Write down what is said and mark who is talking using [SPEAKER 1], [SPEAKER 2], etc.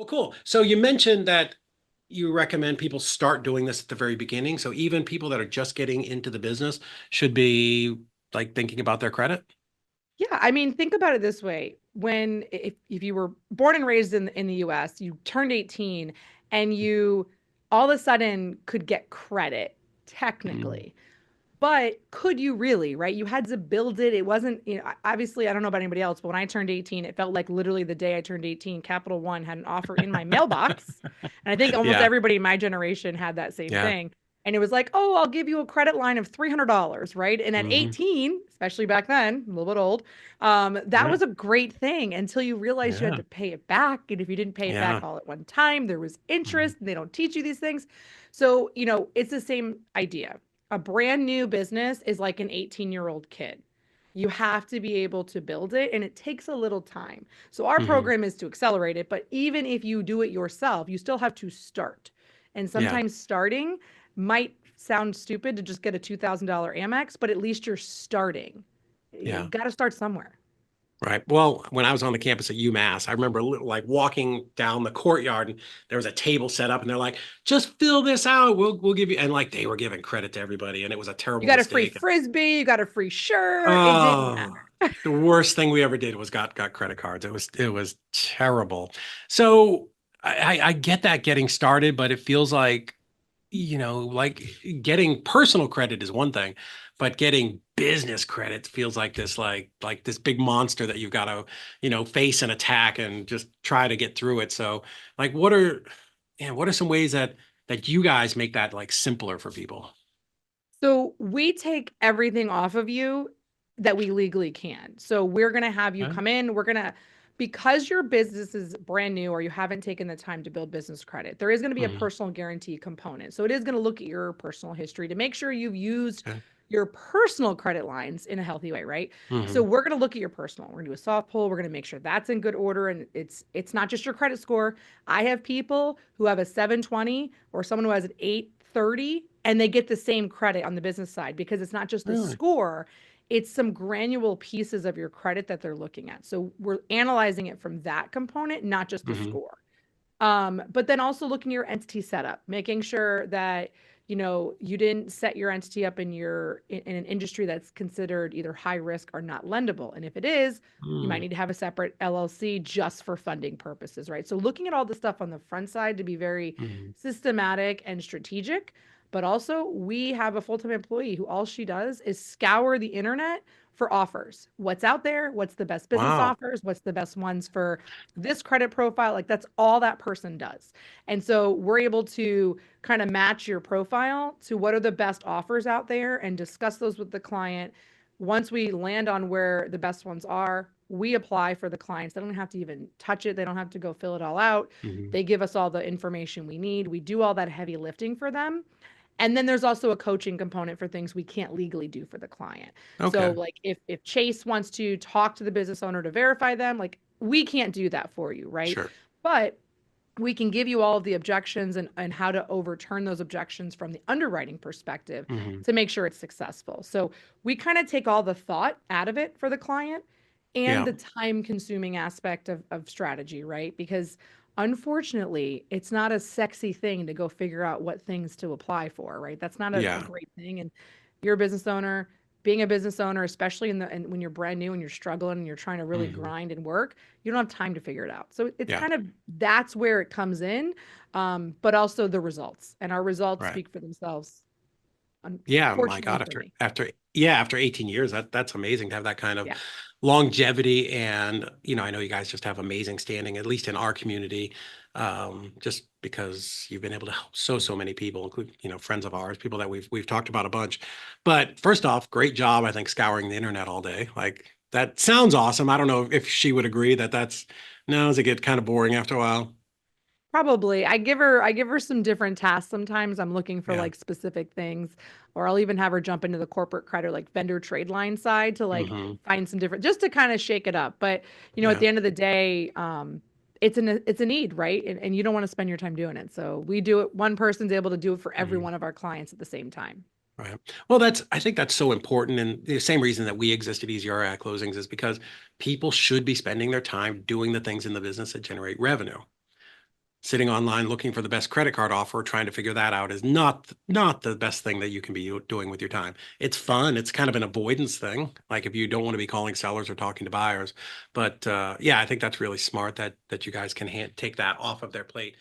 [SPEAKER 1] cool. So you mentioned that you recommend people start doing this at the very beginning. So even people that are just getting into the business should be like thinking about their credit.
[SPEAKER 2] Yeah, I mean, think about it this way. When if you were born and raised in the US, you turned 18 and you all of a sudden could get credit
[SPEAKER 1] Mm,
[SPEAKER 2] technically. But could you really, right? You had to build it. It wasn't, obviously, I don't know about anybody else, but when I turned 18, it felt like literally the day I turned 18, Capital One had an offer in my mailbox. And I think almost
[SPEAKER 1] yeah.
[SPEAKER 2] everybody in my generation had that same
[SPEAKER 1] Yeah.
[SPEAKER 2] thing. And it was like, oh, I'll give you a credit line of $300, right? And at
[SPEAKER 1] Hmm.
[SPEAKER 2] 18, especially back then, a little bit old, that
[SPEAKER 1] Yeah.
[SPEAKER 2] was a great thing until you realized you had
[SPEAKER 1] Yeah.
[SPEAKER 2] to pay it back. And if you didn't pay it back
[SPEAKER 1] Yeah.
[SPEAKER 2] all at one time, there was
[SPEAKER 1] Mhm.
[SPEAKER 2] interest and they don't teach you these things. So, it's the same idea. A brand new business is like an 18-year-old kid. You have to be able to build it, and it takes a little time. So, our
[SPEAKER 1] Mhm.
[SPEAKER 2] program is to accelerate it, but even if you do it yourself, you still have to start. And
[SPEAKER 1] Yeah.
[SPEAKER 2] sometimes starting might sound stupid to just get a $2,000 Amex, but at least you're starting. You
[SPEAKER 1] Yeah.
[SPEAKER 2] got to start somewhere.
[SPEAKER 1] Right. Well, when I was on the campus at UMass, I remember like walking down the courtyard and there was a table set up and they're like, just fill this out. We'll give you, and like they were giving credit to everybody and it was a
[SPEAKER 2] You
[SPEAKER 1] terrible
[SPEAKER 2] got a free
[SPEAKER 1] mistake.
[SPEAKER 2] frisbee, you got a free shirt. It didn't
[SPEAKER 1] Oh,
[SPEAKER 2] matter.
[SPEAKER 1] the worst thing we ever did was got credit cards. It was terrible. So I get that getting started, but it feels like, like getting personal credit is one thing, but getting business credit feels like this, like this big monster that you've got to, face and attack and just try to get through it. So, like, what are some ways that you guys make that like simpler for people?
[SPEAKER 2] So we take everything off of you that we legally can. So we're going to have you
[SPEAKER 1] Okay.
[SPEAKER 2] come in. Because your business is brand new or you haven't taken the time to build business credit, there is going to be a
[SPEAKER 1] Mhm.
[SPEAKER 2] personal guarantee component. So it is going to look at your personal history to make sure you've used
[SPEAKER 1] Okay.
[SPEAKER 2] your personal credit lines in a healthy way, right? So
[SPEAKER 1] Mhm.
[SPEAKER 2] we're going to look at your personal. We're going to do a soft pull. We're going to make sure that's in good order and it's not just your credit score. I have people who have a 720 or someone who has an 830 and they get the same credit on the business side because it's not just the
[SPEAKER 1] Really?
[SPEAKER 2] score, it's some granule pieces of your credit that they're looking at. So we're analyzing it from that component, not just the
[SPEAKER 1] Mhm.
[SPEAKER 2] score. But then also looking at your entity setup, making sure that you didn't set your entity up in an industry that's considered either high risk or not lendable. And if it is, you might
[SPEAKER 1] Mm.
[SPEAKER 2] need to have a separate LLC just for funding purposes, right? So looking at all the stuff on the front side to be very
[SPEAKER 1] Mhm.
[SPEAKER 2] systematic and strategic. But also, we have a full time employee who all she does is scour the internet for offers. What's out there? What's the best business
[SPEAKER 1] Wow.
[SPEAKER 2] offers? What's the best ones for this credit profile? Like that's all that person does. And so we're able to kind of match your profile to what are the best offers out there and discuss those with the client. Once we land on where the best ones are, we apply for the clients. They don't have to even touch it. They don't have to go fill it all out.
[SPEAKER 1] Mhm.
[SPEAKER 2] They give us all the information we need. We do all that heavy lifting for them. And then there's also a coaching component for things we can't legally do for the client. So
[SPEAKER 1] Okay.
[SPEAKER 2] like if Chase wants to talk to the business owner to verify them, like we can't do that for you, right?
[SPEAKER 1] Sure.
[SPEAKER 2] But we can give you all of the objections and how to overturn those objections from the underwriting perspective
[SPEAKER 1] Mhm.
[SPEAKER 2] to make sure it's successful. So we kind of take all the thought out of it for the client and
[SPEAKER 1] Yeah.
[SPEAKER 2] the time consuming aspect of strategy, right? Because unfortunately, it's not a sexy thing to go figure out what things to apply for, right? That's not a
[SPEAKER 1] Yeah.
[SPEAKER 2] great thing. And you're a business owner, being a business owner, especially and when you're brand new and you're struggling and you're trying to really
[SPEAKER 1] Mhm.
[SPEAKER 2] grind and work, you don't have time to figure it out. So it's
[SPEAKER 1] Yeah.
[SPEAKER 2] kind of that's where it comes in, but also the results. And our results
[SPEAKER 1] Right.
[SPEAKER 2] speak for themselves,
[SPEAKER 1] Yeah, my
[SPEAKER 2] unfortunately
[SPEAKER 1] God,
[SPEAKER 2] for me.
[SPEAKER 1] after 18 years, that's amazing to have that kind of
[SPEAKER 2] Yeah.
[SPEAKER 1] longevity. And, I know you guys just have amazing standing, at least in our community, just because you've been able to help so many people, including, friends of ours, people that we've talked about a bunch. But first off, great job, I think, scouring the internet all day. Like that sounds awesome. I don't know if she would agree that no, does it get kind of boring after a while?
[SPEAKER 2] Probably. I give her some different tasks. Sometimes I'm looking for
[SPEAKER 1] Yeah.
[SPEAKER 2] like specific things, or I'll even have her jump into the corporate credit like vendor trade line side to like
[SPEAKER 1] Hmm.
[SPEAKER 2] find some different just to kind of shake it up. But at
[SPEAKER 1] Yeah.
[SPEAKER 2] the end of the day, it's a need, right? And you don't want to spend your time doing it. So we do it. One person's able to do it for every
[SPEAKER 1] Mhm.
[SPEAKER 2] one of our clients at the same time.
[SPEAKER 1] Right. Well, I think that's so important. And the same reason that we exist at Easy RI Closings is because people should be spending their time doing the things in the business that generate revenue. sitting online looking for the best credit card offer, trying to figure that out is not the best thing that you can be doing with your time. It's fun. It's kind of an avoidance thing, like if you don't want to be calling sellers or talking to buyers. But yeah, I think that's really smart that you guys can take that off of their plate.